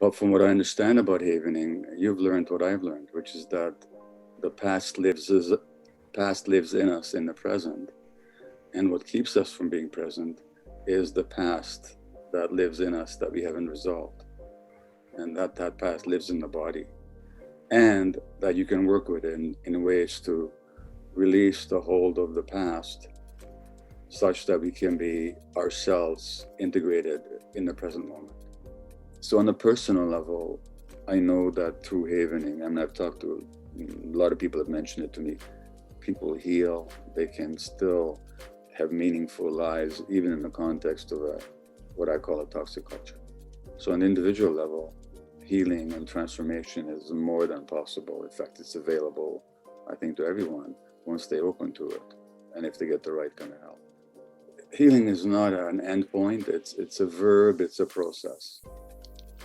But from what I understand about havening, you've learned what I've learned, which is that the past lives in us in the present, and what keeps us from being present is the past that lives in us that we haven't resolved, and that past lives in the body, and that you can work with it in ways to release the hold of the past such that we can be ourselves integrated in the present moment. So on a personal level, I know that through havening, I mean, I've talked to a lot of people have mentioned it to me. People heal, they can still have meaningful lives, even in the context of what I call a toxic culture. So on an individual level, healing and transformation is more than possible. In fact, it's available, I think, to everyone once they open to it and if they get the right kind of help. Healing is not an endpoint, it's a verb, it's a process.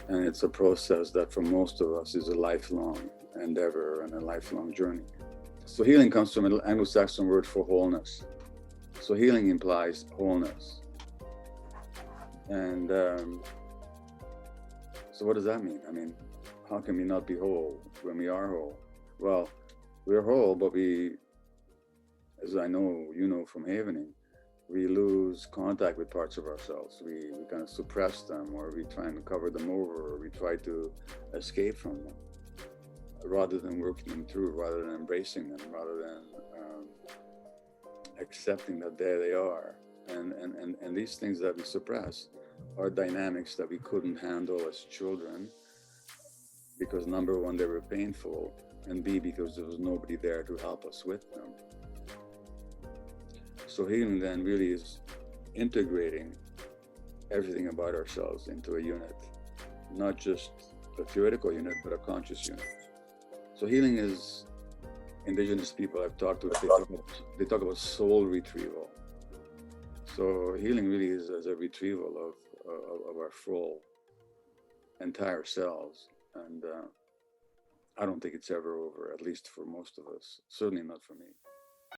And it's a process that for most of us is a lifelong endeavor and a lifelong journey. So healing comes from an Anglo-Saxon word for wholeness. So healing implies wholeness. And so what does that mean? I mean, how can we not be whole when we are whole? Well, we're whole, but we, as I know, you know from havening, we lose contact with parts of ourselves. We kind of suppress them, or we try and cover them over, or we try to escape from them rather than working them through, rather than embracing them, rather than accepting that there they are. And these things that we suppress are dynamics that we couldn't handle as children because number one, they were painful, and B, because there was nobody there to help us with them. So healing then really is integrating everything about ourselves into a unit, not just a theoretical unit, but a conscious unit. So healing is, indigenous people I've talked to, they talk about soul retrieval. So healing really is as a retrieval of our full entire selves. And I don't think it's ever over, at least for most of us, certainly not for me.